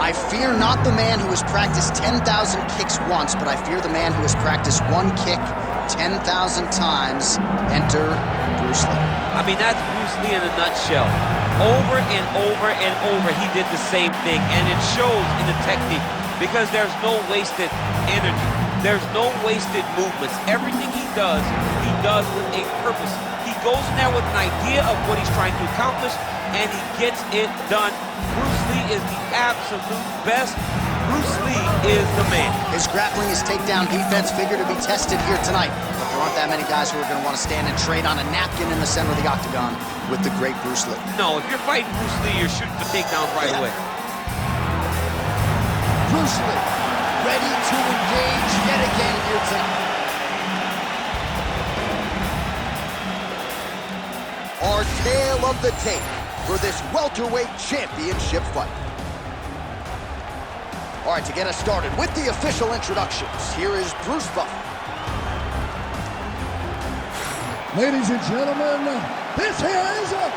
I fear not the man who has practiced 10,000 kicks once, but I fear the man who has practiced one kick 10,000 times. Enter Bruce Lee. I mean, that's Bruce Lee in a nutshell. Over and over and over, he did the same thing, and it shows in the technique because there's no wasted energy. There's no wasted movements. Everything he does with a purpose. He goes in there with an idea of what he's trying to accomplish, and he gets it done. Bruce Lee is the absolute best. Bruce Lee is the man. His grappling, his takedown defense figure to be tested here tonight. But there aren't that many guys who are going to want to stand and trade on a napkin in the center of the octagon with the great Bruce Lee. No, if you're fighting Bruce Lee, you're shooting the takedown right away. Bruce Lee, ready to engage yet again here tonight. Our tale of the tape for this welterweight championship fight. All right, to get us started with the official introductions, here is Bruce Buffer. Ladies and gentlemen, this is the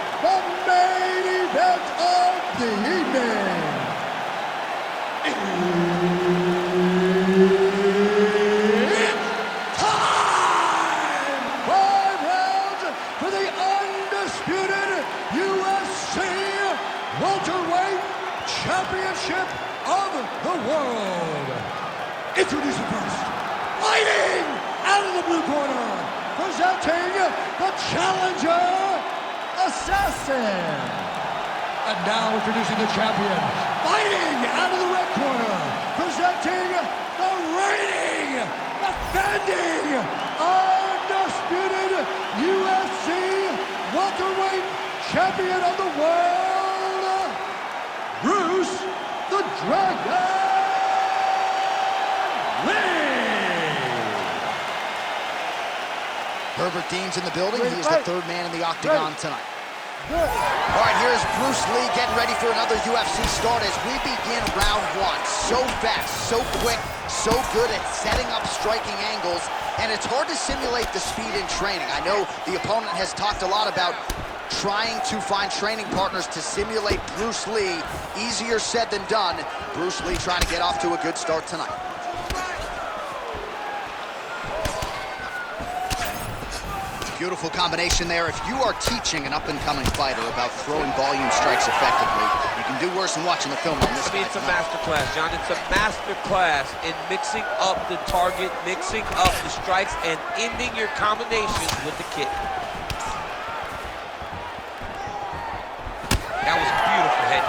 main event of the evening. It's time! 5 rounds for the undisputed UFC welterweight championship of the world. Introducing first, fighting out of the blue corner, presenting the challenger, Assassin. And now introducing the champion, fighting out of the red corner, presenting the reigning, defending, undisputed UFC welterweight champion of the world, Bruce the Dragon Lee. Herbert Dean's in the building. He is the third man in the octagon tonight. All right, here's Bruce Lee getting ready for another UFC start as we begin round one. So fast, so quick, so good at setting up striking angles, and it's hard to simulate the speed in training. I know the opponent has talked a lot about trying to find training partners to simulate Bruce Lee. Easier said than done. Bruce Lee trying to get off to a good start tonight. Beautiful combination there. If you are teaching an up-and-coming fighter about throwing volume strikes effectively, you can do worse than watching the film on this. I mean, it's a master class, John. It's a master class in mixing up the target, mixing up the strikes, and ending your combinations with the kick. That was a beautiful head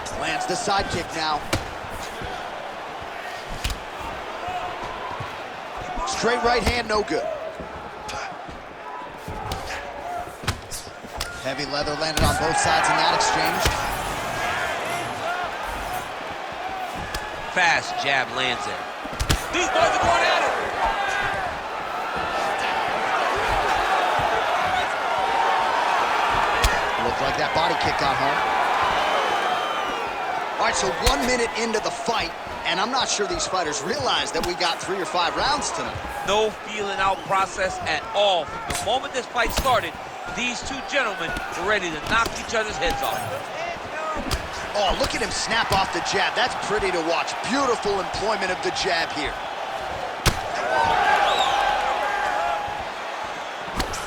kick. Lands the side kick now. Straight right hand, no good. Heavy leather landed on both sides in that exchange. Fast jab lands there. These boys are going at it. Looked like that body kick got home. All right, so 1 minute into the fight, and I'm not sure these fighters realize that we got 3 or 5 rounds tonight. No feeling out process at all. From the moment this fight started, these two gentlemen were ready to knock each other's heads off. Oh, look at him snap off the jab. That's pretty to watch. Beautiful employment of the jab here.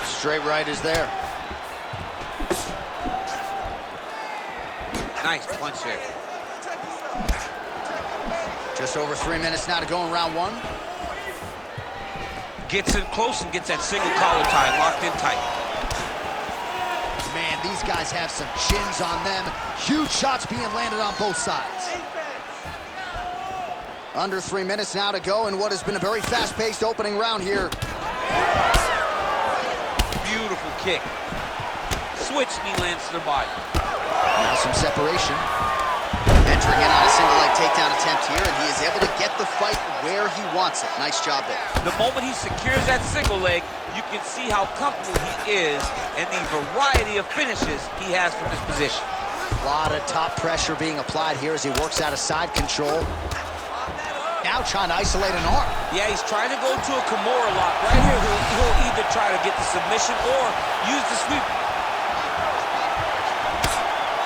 Straight right is there. Nice punch there. Just over 3 minutes now to go in round one. Gets in close and gets that single collar tie locked in tight. Man, these guys have some chins on them. Huge shots being landed on both sides. Under 3 minutes now to go in what has been a very fast-paced opening round here. Beautiful kick. Switch knee lands to the body. Now some separation. Entering in on a single leg takedown attempt here, and he is able to get the fight where he wants it. Nice job there. The moment he secures that single leg, you can see how comfortable he is and the variety of finishes he has from this position. A lot of top pressure being applied here as he works out of side control. Now trying to isolate an arm. Yeah, he's trying to go to a Kimura lock. Right here, he'll either try to get the submission or use the sweep.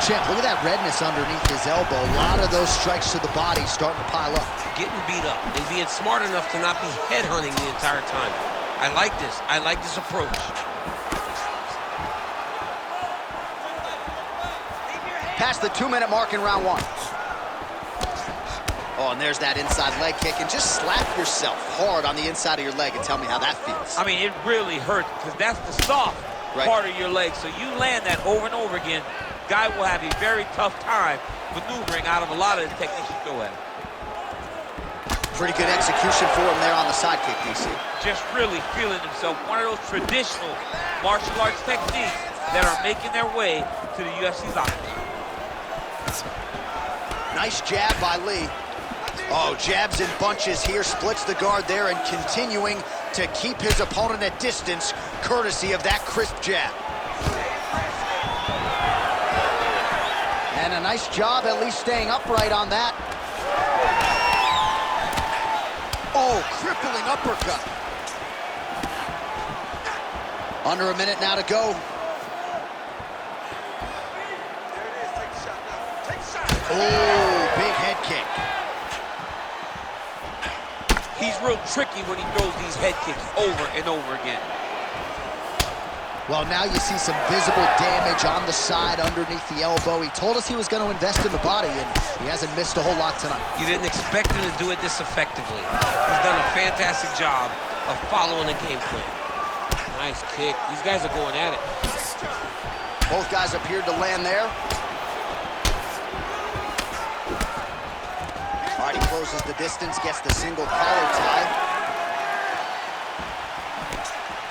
Champ, look at that redness underneath his elbow. A lot of those strikes to the body starting to pile up. Getting beat up and being smart enough to not be headhunting the entire time. I like this. I like this approach. Past the 2-minute mark in round one. Oh, and there's that inside leg kick. And just slap yourself hard on the inside of your leg and tell me how that feels. I mean, it really hurts because that's the soft part of your leg. So you land that over and over again, guy will have a very tough time maneuvering out of a lot of the techniques you throw at him. Pretty good execution for him there on the side kick, DC. Just really feeling himself. One of those traditional martial arts techniques that are making their way to the UFC's octagon. Nice jab by Lee. Oh, jabs in bunches here, splits the guard there, and continuing to keep his opponent at distance, courtesy of that crisp jab. And a nice job at least staying upright on that. Oh, crippling uppercut. Under a minute now to go. Oh, big head kick. He's real tricky when he throws these head kicks over and over again. Well, now you see some visible damage on the side underneath the elbow. He told us he was going to invest in the body, and he hasn't missed a whole lot tonight. You didn't expect him to do it this effectively. He's done a fantastic job of following the game plan. Nice kick. These guys are going at it. Both guys appeared to land there. All right, he closes the distance, gets the single collar tie.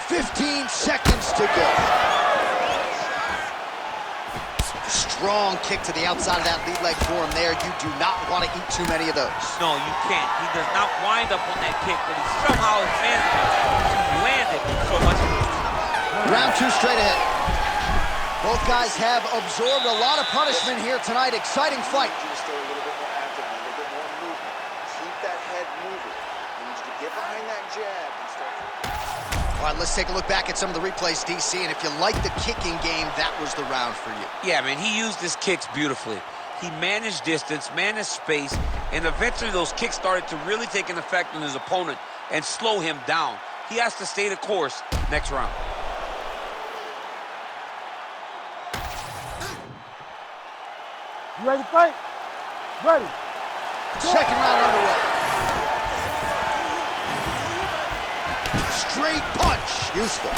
15 seconds to go. Strong kick to the outside of that lead leg for him there. You do not want to eat too many of those. No, you can't. He does not wind up on that kick, but he somehow is managing to land it so much. Round two straight ahead. Both guys have absorbed a lot of punishment here tonight. Exciting fight. Just a little bit more active, a little bit more movement. Keep that head moving. You need to get behind that jab and start. All right, let's take a look back at some of the replays, DC, and if you like the kicking game, that was the round for you. Yeah, man, he used his kicks beautifully. He managed distance, managed space, and eventually those kicks started to really take an effect on his opponent and slow him down. He has to stay the course next round. You ready to fight? Ready. Second round underway. Straight punch, useful.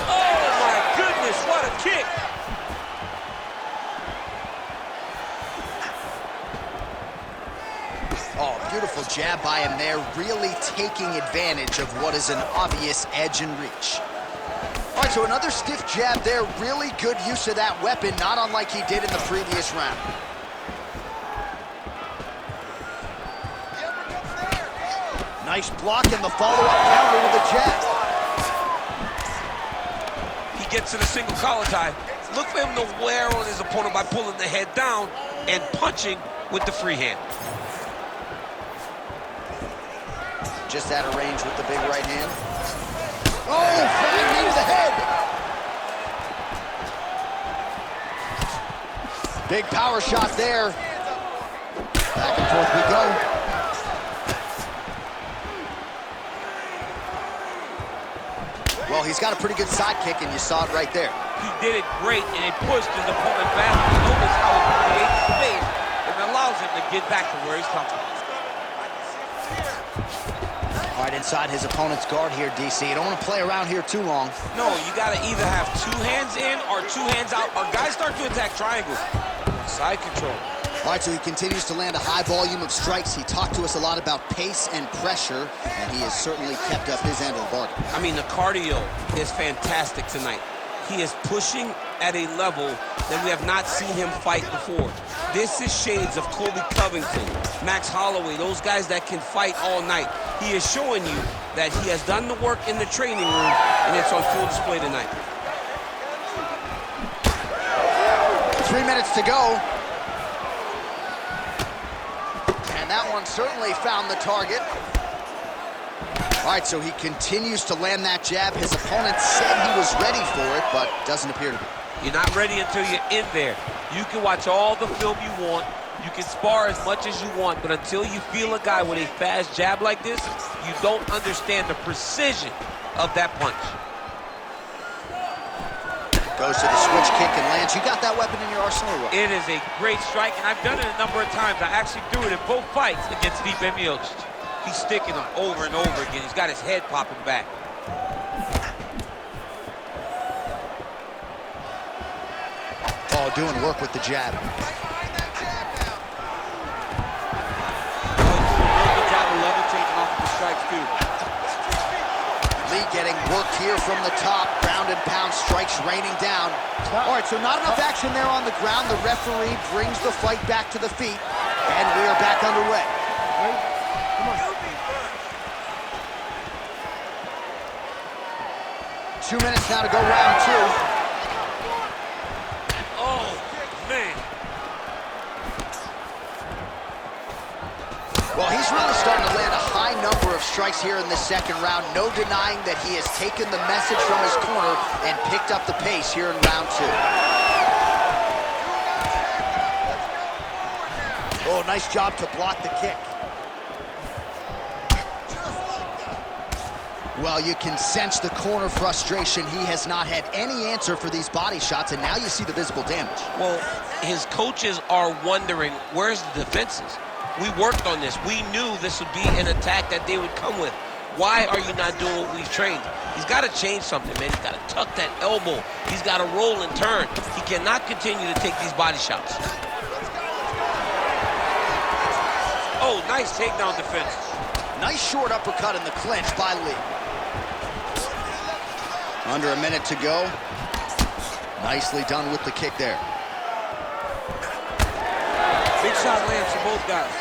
Oh my goodness, what a kick! Oh, beautiful jab by him there, really taking advantage of what is an obvious edge and reach. All right, so another stiff jab there, really good use of that weapon, not unlike he did in the previous round. Nice block and the follow-up counter with a jab. He gets to the single collar tie. Look for him to wear on his opponent by pulling the head down and punching with the free hand. Just out of range with the big right hand. Oh, flying knee to the head. Big power shot there. Back and forth we go. Well, he's got a pretty good side kick, and you saw it right there. He did it great, and it pushed his opponent back. Notice how it creates space and allows him to get back to where he's coming from. All right, inside his opponent's guard here, DC. You don't want to play around here too long. No, you got to either have two hands in or two hands out, or guys start to attack triangles. Side control. All right, so he continues to land a high volume of strikes. He talked to us a lot about pace and pressure, and he has certainly kept up his end of the bargain. I mean, the cardio is fantastic tonight. He is pushing at a level that we have not seen him fight before. This is shades of Colby Covington, Max Holloway, those guys that can fight all night. He is showing you that he has done the work in the training room, and it's on full display tonight. 3 minutes to go. And that one certainly found the target. All right, so he continues to land that jab. His opponent said he was ready for it, but doesn't appear to be. You're not ready until you're in there. You can watch all the film you want. You can spar as much as you want, but until you feel a guy with a fast jab like this, you don't understand the precision of that punch. Goes to the switch kick and lands. You got that weapon in your arsenal or what? It is a great strike, and I've done it a number of times. I actually threw it in both fights against Stipe Miocic. He's sticking him over and over again. He's got his head popping back. Oh, doing work with the jab. Lee getting worked here from the top. Ground and pound strikes raining down. All right, so not enough action there on the ground. The referee brings the fight back to the feet, and we are back underway. Ready? Come on. 2 minutes now to go round two. Oh, man. Well, he's really starting to land a high number of strikes here in this second round. No denying that he has taken the message from his corner and picked up the pace here in round two. Oh, nice job to block the kick. Well, you can sense the corner frustration. He has not had any answer for these body shots, and now you see the visible damage. Well, his coaches are wondering, where's the defenses? We worked on this. We knew this would be an attack that they would come with. Why are you not doing what we've trained? He's got to change something, man. He's got to tuck that elbow. He's got to roll and turn. He cannot continue to take these body shots. Oh, nice takedown defense. Nice short uppercut in the clinch by Lee. Under a minute to go. Nicely done with the kick there. Big shot lands for both guys.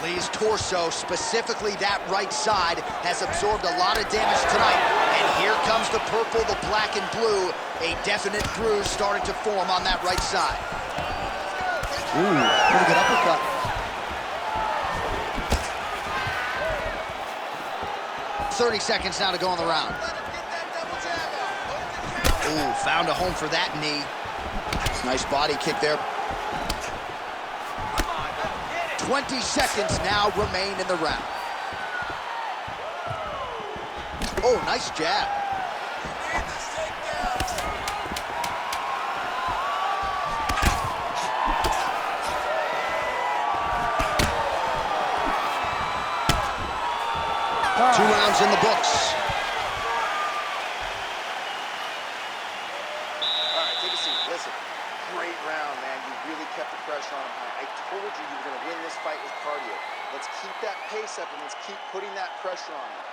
Lee's torso, specifically that right side, has absorbed a lot of damage tonight. And here comes the purple, the black, and blue. A definite bruise starting to form on that right side. Ooh, pretty good uppercut. .30 seconds now to go in the round. Ooh, found a home for that knee. Nice body kick there. 20 seconds now remain in the round. Oh, nice jab. Two rounds in the books. All right, take a seat. Listen, great round, man. You really kept the pressure on him high. I told you you were going to win this fight with cardio. Let's keep that pace up and let's keep putting that pressure on him.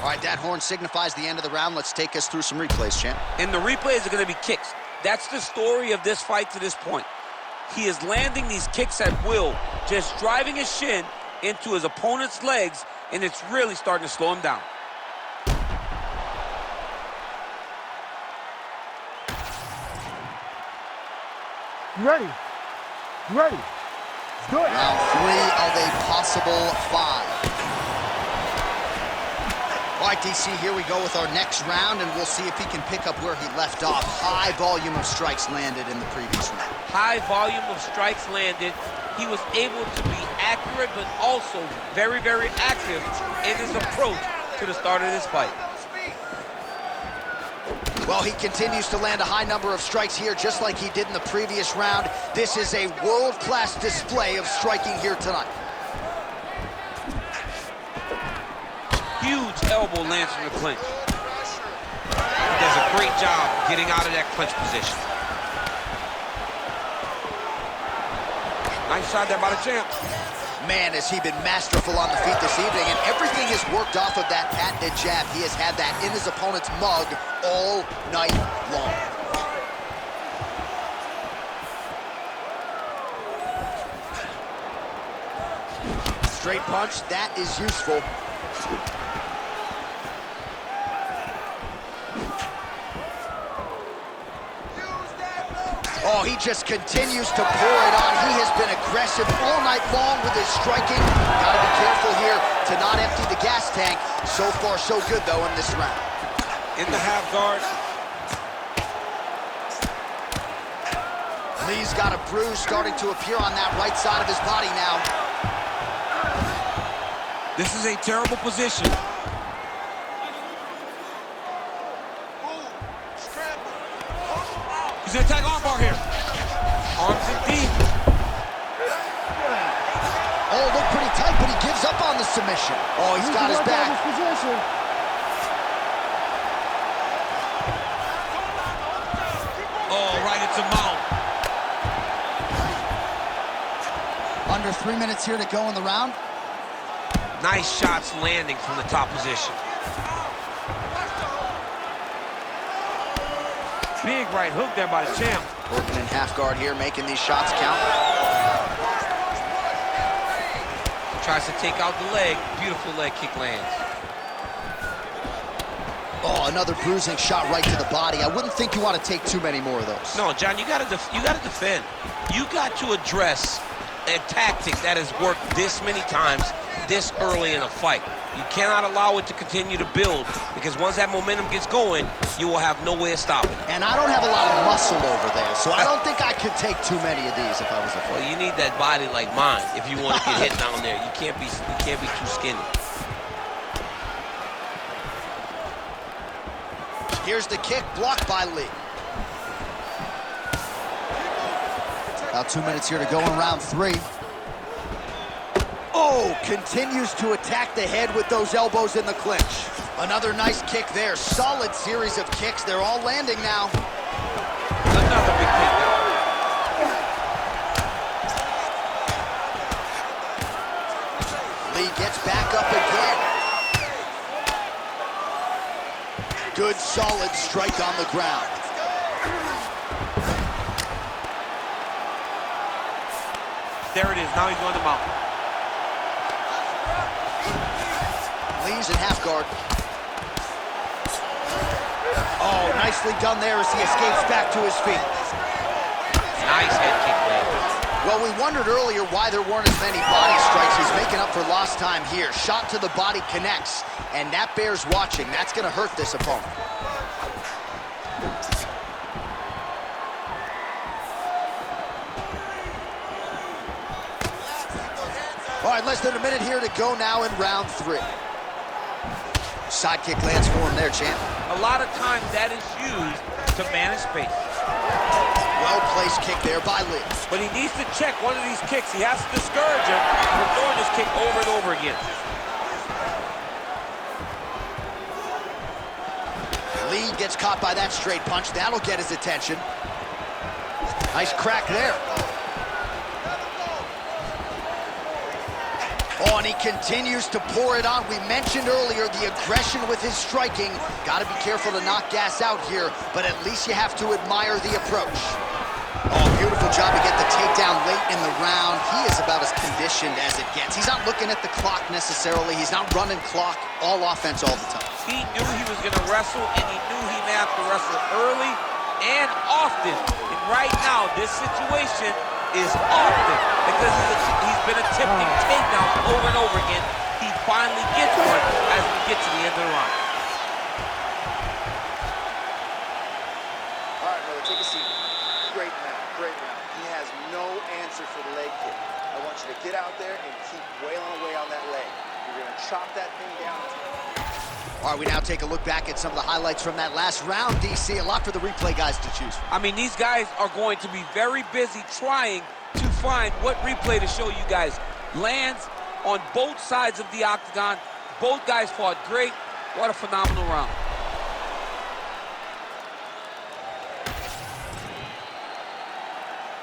All right, that horn signifies the end of the round. Let's take us through some replays, champ. And the replays are going to be kicks. That's the story of this fight to this point. He is landing these kicks at will, just driving his shin into his opponent's legs, and it's really starting to slow him down. You ready? You ready? Let's do it. Round three of a possible five. All right, DC, here we go with our next round, and we'll see if he can pick up where he left off. High volume of strikes landed in the previous round. High volume of strikes landed. He was able to be accurate, but also very, very active in his approach to the start of this fight. Well, he continues to land a high number of strikes here, just like he did in the previous round. This is a world-class display of striking here tonight. Huge elbow lands from the clinch. He does a great job getting out of that clinch position. Nice shot there by the champ. Man, has he been masterful on the feet this evening, and everything is worked off of that patented jab. He has had that in his opponent's mug all night long. Straight punch, that is useful. Oh, he just continues to pour it on. He has been aggressive all night long with his striking. Gotta be careful here to not empty the gas tank. So far, so good, though, in this round. In the half guard, Lee's got a bruise starting to appear on that right side of his body now. This is a terrible position. He's gonna attack armbar here. Arms in deep. Oh, looked pretty tight, but he gives up on the submission. Oh, he's got his back. Oh, right into mount. Under 3 minutes here to go in the round. Nice shots landing from the top position. Big right hook there by the champ. Working in half guard here, making these shots count. Tries to take out the leg. Beautiful leg kick lands. Oh, another bruising shot right to the body. I wouldn't think you want to take too many more of those. No, John, you gotta defend. You got to address a tactic that has worked this many times this early in a fight. You cannot allow it to continue to build, because once that momentum gets going, you will have no way of stopping it. And I don't have a lot of muscle over there, so I don't think I could take too many of these if I was a fighter. Well, you need that body like mine if you want to get hit down there. You can't be too skinny. Here's the kick, blocked by Lee. About 2 minutes here to go in round 3. Oh, continues to attack the head with those elbows in the clinch. Another nice kick there. Solid series of kicks. They're all landing now. Another big takedown. Lee gets back up again. Good, solid strike on the ground. There it is. Now he's going to mount. Lee's in half guard. Oh, nicely done there as he escapes back to his feet. Nice head kick there. Well, we wondered earlier why there weren't as many body strikes. He's making up for lost time here. Shot to the body connects, and that bears watching. That's going to hurt this opponent. All right, less than a minute here to go now in round 3. Side kick lands for him there, champ. A lot of times that is used to manage space. Well-placed kick there by Lee. But he needs to check one of these kicks. He has to discourage him from throwing this kick over and over again. Lee gets caught by that straight punch. That'll get his attention. Nice crack there. Oh, and he continues to pour it on. We mentioned earlier the aggression with his striking. Got to be careful to knock gas out here, but at least you have to admire the approach. Oh, beautiful job to get the takedown late in the round. He is about as conditioned as it gets. He's not looking at the clock necessarily. He's not running clock, all offense all the time. He knew he was going to wrestle, and he knew he may have to wrestle early and often. And right now, this situation is often, because he's been attempting takedowns over and over again. He finally gets one as we get to the end of the round. All right, brother, take a seat. Great round, great round. He has no answer for the leg kick. I want you to get out there and keep wailing away on that leg. You're going to chop that thing down. All right, we now take a look back at some of the highlights from that last round, DC. A lot for the replay guys to choose from. I mean, these guys are going to be very busy trying to find what replay to show you guys. Lands on both sides of the octagon. Both guys fought great. What a phenomenal round.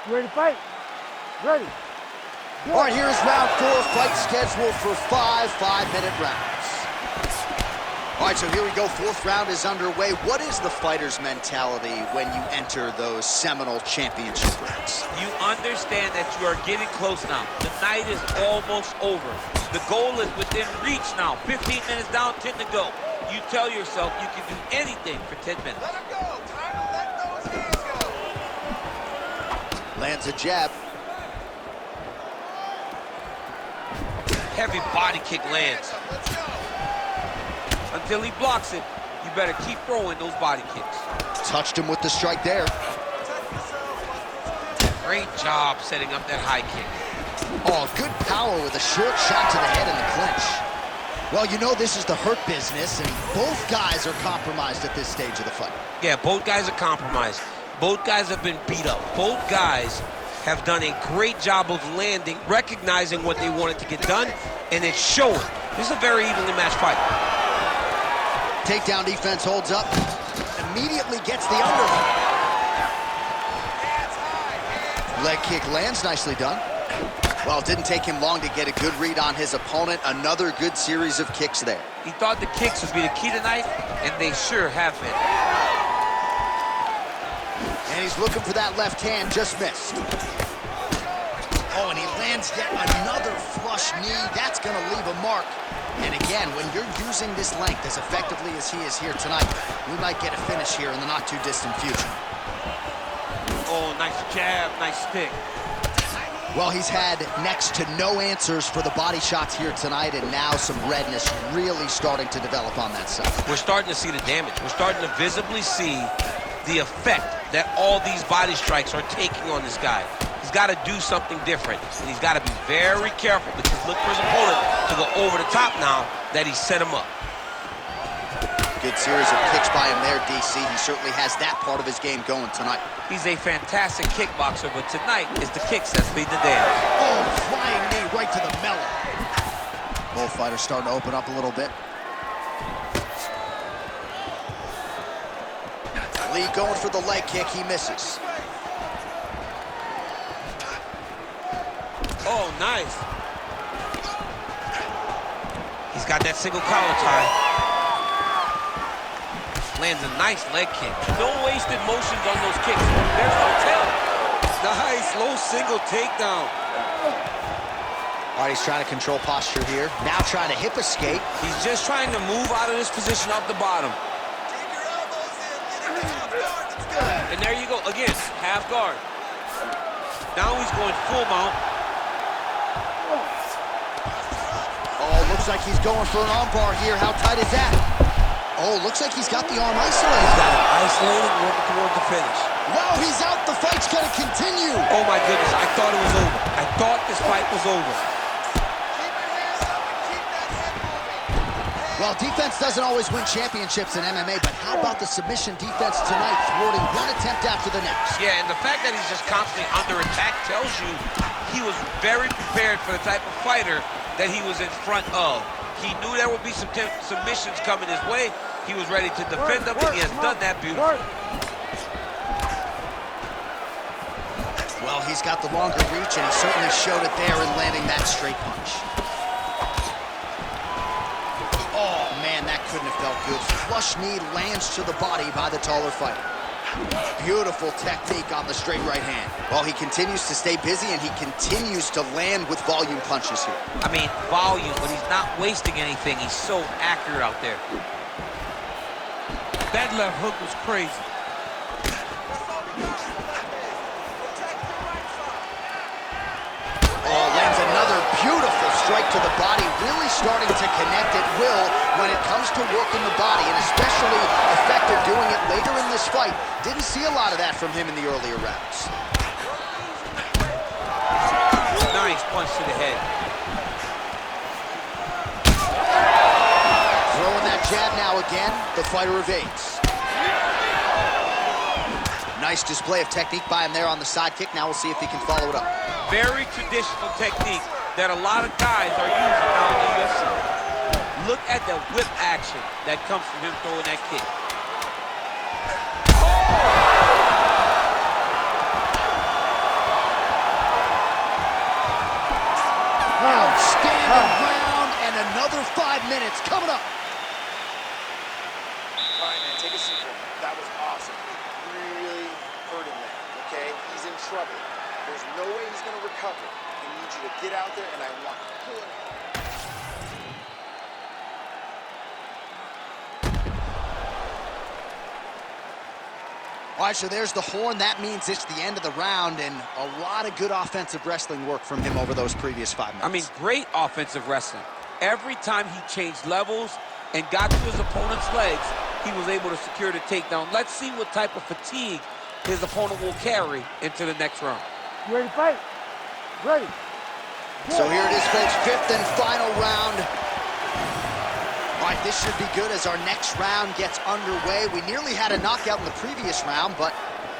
You ready to fight? Ready. Go. All right, here's round 4, fight scheduled for 5 5-minute rounds. All right, so here we go. 4th round is underway. What is the fighter's mentality when you enter those seminal championship rounds? You understand that you are getting close now. The night is almost over. The goal is within reach now. 15 minutes down, 10 to go. You tell yourself you can do anything for 10 minutes. Let him go. Time to let those hands go. Lands a jab. Heavy body kick lands. Let's go. Until he blocks it, you better keep throwing those body kicks. Touched him with the strike there. Great job setting up that high kick. Oh, good power with a short shot to the head in the clinch. Well, you know this is the hurt business, and both guys are compromised at this stage of the fight. Yeah, both guys are compromised. Both guys have been beat up. Both guys have done a great job of landing, recognizing what they wanted to get done, and it's showing. This is a very evenly matched fight. Takedown defense holds up, immediately gets the underhook. Leg kick lands, nicely done. Well, it didn't take him long to get a good read on his opponent. Another good series of kicks there. He thought the kicks would be the key tonight, and they sure have been. And he's looking for that left hand, just missed. Oh, and he lands yet another flush knee. That's gonna leave a mark. And again, when you're using this length as effectively as he is here tonight, we might get a finish here in the not too distant future. Oh, nice jab, nice stick. Well, he's had next to no answers for the body shots here tonight, and now some redness really starting to develop on that side. We're starting to see the damage. We're starting to visibly see the effect that all these body strikes are taking on this guy. He's got to do something different, and he's got to be very careful because look for his opponent to go over the top now that he set him up. Good series of kicks by him there, DC. He certainly has that part of his game going tonight. He's a fantastic kickboxer, but tonight is the kicks that lead the dance. Oh, flying knee right to the melon. Both fighters starting to open up a little bit. Lee going for the leg kick, he misses. Oh, nice. He's got that single collar tie. Lands a nice leg kick. No wasted motions on those kicks. There's no tell. Nice, low single takedown. All right, he's trying to control posture here. Now trying to hip escape. He's just trying to move out of this position off the bottom. And there you go, again, half guard. Now he's going full mount. Oh, looks like he's going for an armbar here. How tight is that? Oh, looks like he's got the arm isolated. He's got it isolated, working toward the finish. Wow, he's out. The fight's gonna continue. Oh my goodness, I thought it was over. I thought this fight was over. Well, defense doesn't always win championships in MMA, but how about the submission defense tonight, thwarting one attempt after the next? Yeah, and the fact that he's just constantly under attack tells you he was very prepared for the type of fighter that he was in front of. He knew there would be some submissions coming his way. He was ready to defend them, and he has done that beautifully. Well, he's got the longer reach, and he certainly showed it there in landing that straight punch. Oh, man, that couldn't have felt good. Flush knee lands to the body by the taller fighter. Beautiful technique on the straight right hand. Well, he continues to stay busy, and he continues to land with volume punches here. I mean, volume, but he's not wasting anything. He's so accurate out there. That left hook was crazy. Oh, lands another beautiful strike to the body, really starting to connect at will when it comes to working the body, and especially effective doing it later in this fight. Didn't see a lot of that from him in the earlier rounds. Nice punch to the head. Throwing that jab now again, the fighter evades. Nice display of technique by him there on the side kick. Now we'll see if he can follow it up. Very traditional technique that a lot of guys are using now in the UFC. Look at the whip action that comes from him throwing that kick. Outstanding round, and another 5 minutes coming up. All right, man, take a seat for me. That was awesome. Really hurt him there, okay? He's in trouble. There's no way he's going to recover. I need you to get out there, and I want you to pull it out. All right, so there's the horn. That means it's the end of the round, and a lot of good offensive wrestling work from him over those previous 5 minutes. I mean, great offensive wrestling. Every time he changed levels and got to his opponent's legs, he was able to secure the takedown. Let's see what type of fatigue his opponent will carry into the next round. You ready to fight? Ready. So here it is, folks, fifth and final round. All right, this should be good as our next round gets underway. We nearly had a knockout in the previous round, but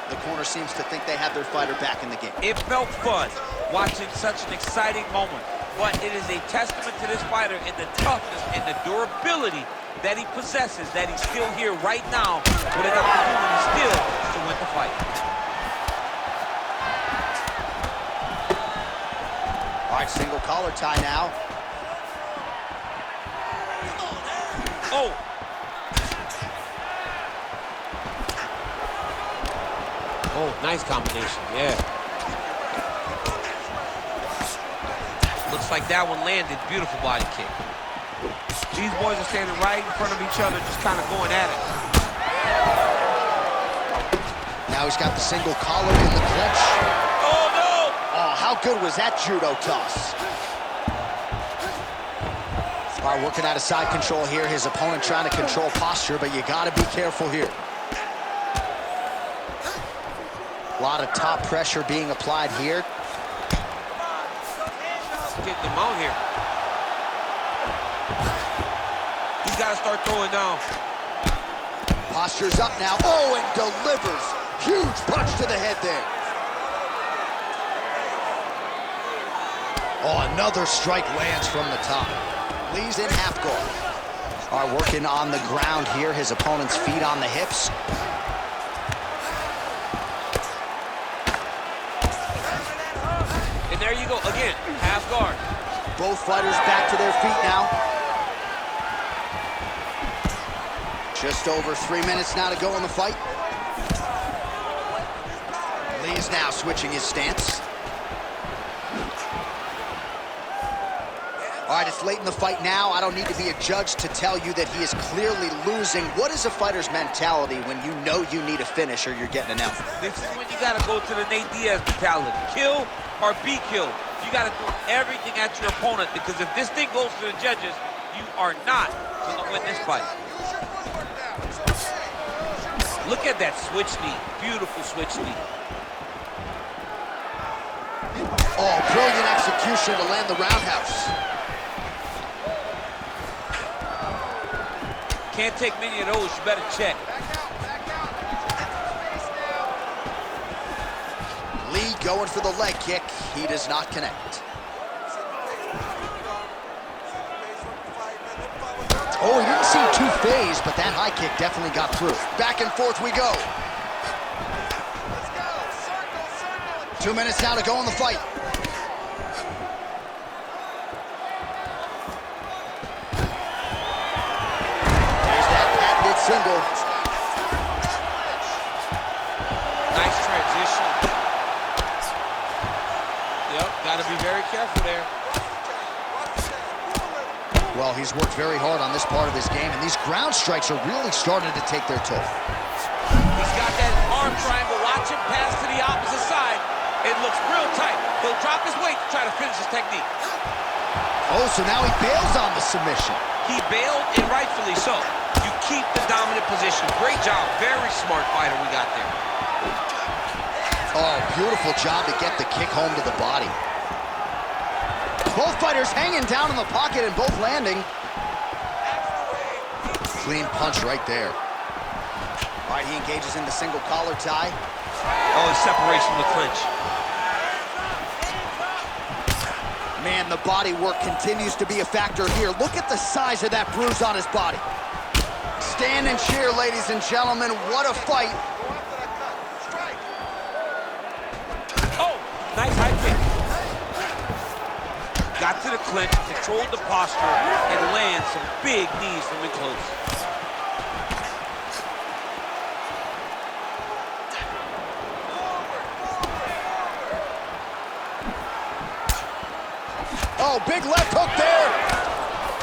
the corner seems to think they have their fighter back in the game. It felt fun watching such an exciting moment, but it is a testament to this fighter and the toughness and the durability that he possesses, that he's still here right now with an opportunity still to win the fight. All right, single collar tie now. Oh! Oh, nice combination, yeah. Looks like that one landed. Beautiful body kick. These boys are standing right in front of each other, just kind of going at it. Now he's got the single collar in the clinch. Oh, no! Oh, how good was that judo toss? All right, working out of side control here. His opponent trying to control posture, but you got to be careful here. A lot of top pressure being applied here. Getting him out here. He's got to start throwing down. Posture's up now. Oh, and delivers. Huge punch to the head there. Oh, another strike lands from the top. Lee's in half guard. All right, working on the ground here. His opponent's feet on the hips. And there you go, again, half guard. Both fighters back to their feet now. Just over 3 minutes now to go in the fight. Lee's now switching his stance. All right, it's late in the fight now. I don't need to be a judge to tell you that he is clearly losing. What is a fighter's mentality when you know you need a finish or you're getting an L? This is when you got to go to the Nate Diaz mentality. Kill or be killed. You got to throw everything at your opponent, because if this thing goes to the judges, you are not going to win this fight. Look at that switch knee. Beautiful switch knee. Oh, brilliant execution to land the roundhouse. Can't take many of those. You better check. Lee going for the leg kick. He does not connect. Oh, he didn't seem too phased, but that high kick definitely got through. Back and forth we go. 2 minutes now to go in the fight. There's that patented single. Nice transition. Yep, got to be very careful there. Well, he's worked very hard on this part of his game, and these ground strikes are really starting to take their toll. He's got that arm triangle. Watch him pass to the opposite side. It looks real tight. He'll drop his weight to try to finish his technique. Oh, so now he bails on the submission. He bailed, and rightfully so. You keep the dominant position. Great job. Very smart fighter we got there. Oh, beautiful job to get the kick home to the body. Both fighters hanging down in the pocket and both landing. Clean punch right there. All right, he engages in the single collar tie. Oh, his separation in the clinch. Man, the body work continues to be a factor here. Look at the size of that bruise on his body. Stand and cheer, ladies and gentlemen. What a fight. Oh, nice high kick. Got to the clinch, controlled the posture, and lands some big knees from in close. Oh, big left hook there.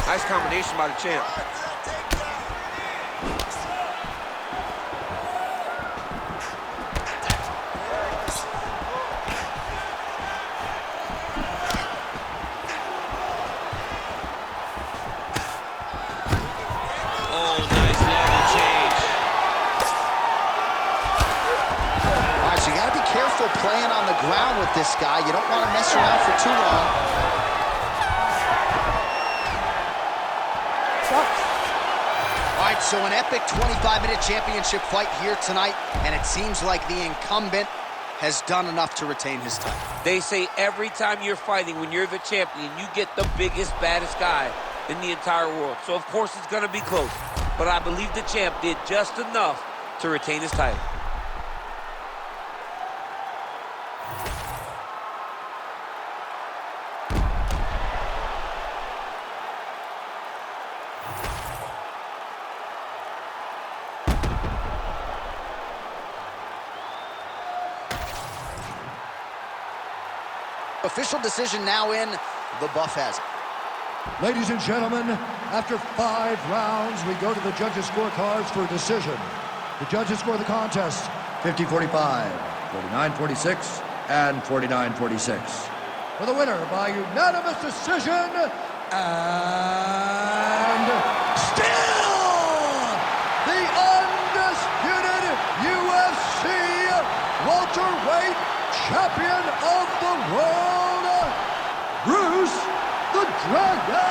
Nice combination by the champ. Oh, nice level change. All right, so you got to be careful careful playing on the ground with this guy. You don't want to mess around for too long. All right, so an epic 25-minute championship fight here tonight, and it seems like the incumbent has done enough to retain his title. They say every time you're fighting, when you're the champion, you get the biggest, baddest guy in the entire world. So, of course, it's going to be close. But I believe the champ did just enough to retain his title. Official decision now in. The buff has it. Ladies and gentlemen, after 5 rounds, we go to the judges' scorecards for a decision. The judges score the contest 50-45, 49-46, and 49-46. For the winner by unanimous decision, and still the undisputed UFC welterweight champion of the world, Bruce the Dragon